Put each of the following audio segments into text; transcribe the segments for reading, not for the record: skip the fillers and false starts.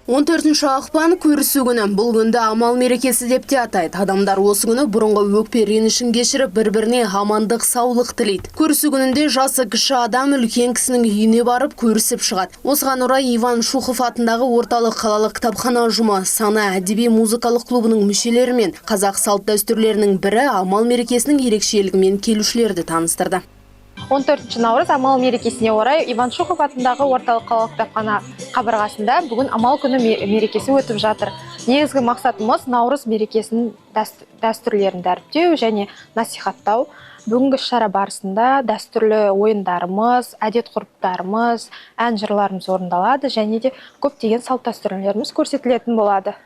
14 ақпан көрісу күні. Бұл күнді амал мерекесі деп те атайды. Адамдар осы күні бұрынғы өкпе ренішін кешіріп, бір-біріне амандық, саулық тілейді. Көрісу күнінде жасы кіші адам үлкен кісінің үйіне барып көрісіп шығады. Осыған орай Иван Шухов атындағы орталық қалалық кітапхана ұжымы Сана әдеби музыкалық клубының мүшелерімен қазақ салт дәстүрлерінің бірі амал мерекесінің ерекшелігімен келушілерді таныстырды. 14 наурыз амал мерекесіне орай Иван Шухов атындағы орталық қалалық кітапхана қабырғасында бүгін амал күні мерекесі өтіп жатыр. Негізгі мақсатымыз наурыз мерекесінің дәстүрлерін дәріптеу және насихаттау. Бүгінгі шара барысында дәстүрлі ойындарымыз, әдет-ғұрыптарымыз, ән жырларымыз орындалады және де көптеген салт дәстүрлеріміз көрсетілетін болады.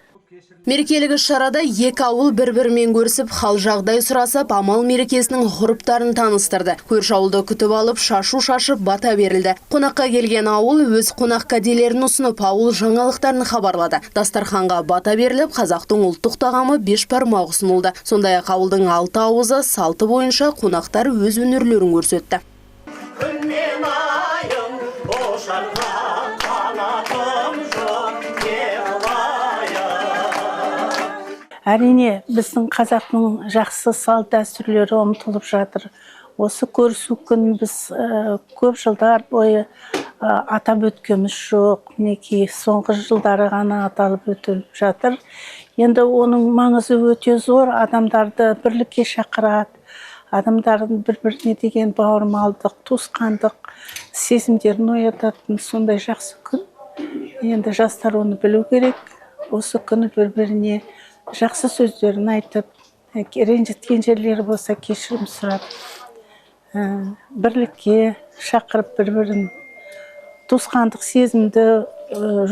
Мерекелік шарада екі ауыл бір-бірімен көрісіп, хал жағдай сұрасып, амал мерекесінің ғұрыптарын таныстырды. Көрші ауылды күтіп алып, шашу шашып, бата берілді. Қонаққа келген ауыл өз қонақ кәделерін ұсынып, ауыл жаңалықтарын хабарлады. Дастарханға бата беріліп, қазақтың ұлттық тағамы бешбармақ ұсынылды. Сондай-ақ ауылдың 6 ауызы салты бойынша қонақтар өз өнерлерін көрсетті. Әрине, біздің қазақтың жақсы салт дәстүрлері ұмытылып жатыр. Осы көрісу күн біз көп жылдар бойы атап өткеніміз жоқ. Мінекей соңғы жылдары ғана аталып өтіліп жатыр. Енді оның маңызы өте зор, адамдарды бірлікке шақырады. Адамдардың бір-біріне деген бауырмалдық, туысқандық сезімдерін оятатын сондай жақсы күн. Енді жастар оны білу керек. Осы күні бір-біріне жақсы сөздерін айтып, ренжіткен жерлері болса кешірім сұрап, бірлікке шақырып бір-бірін туысқандық сезімді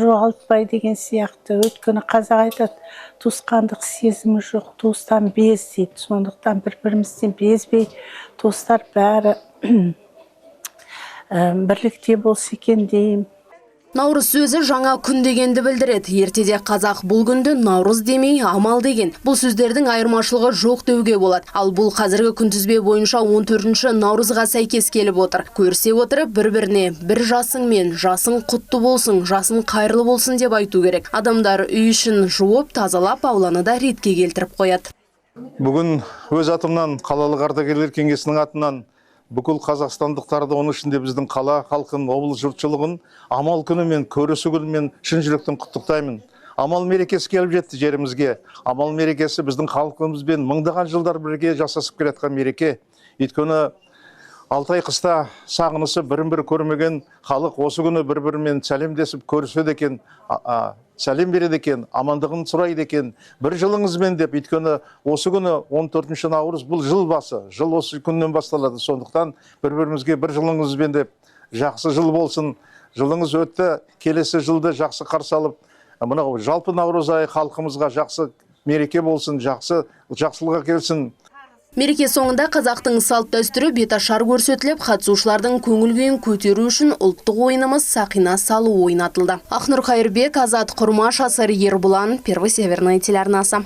жоғалтпай деген сияқты. Өйткені қазақ айтады, туысқандық сезімі жоқ, туыстан без дейді. Сондықтан бір-бірімізден безбей, туыстар бәрі бірлікте болса екен деймін. Наурыз сөзі жаңа күн дегенді білдіреді. Ертеде қазақ бұл күнді наурыз демей амал деген. Бұл сөздердің айырмашылығы жоқ деуге болады. Ал бұл қазіргі күнтізбе бойынша 14 наурызға сәйкес келіп отыр. Көрсе отырып бір-біріне бір жасыңмен, жасың құтты болсын, жасың қайырлы болсын деп айту керек. Адамдар үй ішін жуып, тазалап, ауланы да ретке келтіріп қояды. Бүгін өз атымнан, қалалық ардагерлер кеңесінің атынан бүкіл қазақстандықтарды, оның ішінде біздің қала халқын, облыс жұртшылығын амал күнімен, көрісу күнімен шын жүректен құттықтаймын. Амал мерекесі келіп жетті жерімізге. Амал мерекесі біздің халқымызбен мыңдаған жылдар бірге жасасып келатқан мереке. Өйткені 6 ай қыста сағынысы бірін-бірі көрмеген халық осы күні бір-бірімен сәлемдесіп көріседі екен, сәлем береді екен, амандығын сұрайды екен, бір жылыңызбен деп. Өйткені осы күні 14 наурыз бұл жыл басы, жыл осы күннен басталады. Сондықтан бір-бірімізге бір жылыңызбен деп, жақсы жыл болсын, жылыңыз өтті, келесі жылды жақсы қарсы алып, мынау жалпы наурыз айы халқымызға жақсы мереке болсын, жақсылыққа келсін. Мереке соңында қазақтың салт дәстүрі беташар көрсетіліп, қатысушылардың көңіл күйін көтеру үшін ұлттық ойынымыз сақина салу ойнатылды. Ақнұр Қайырбек, Азат Құрмаш, Асар Ербұлан, Первый Северный телеарнасы.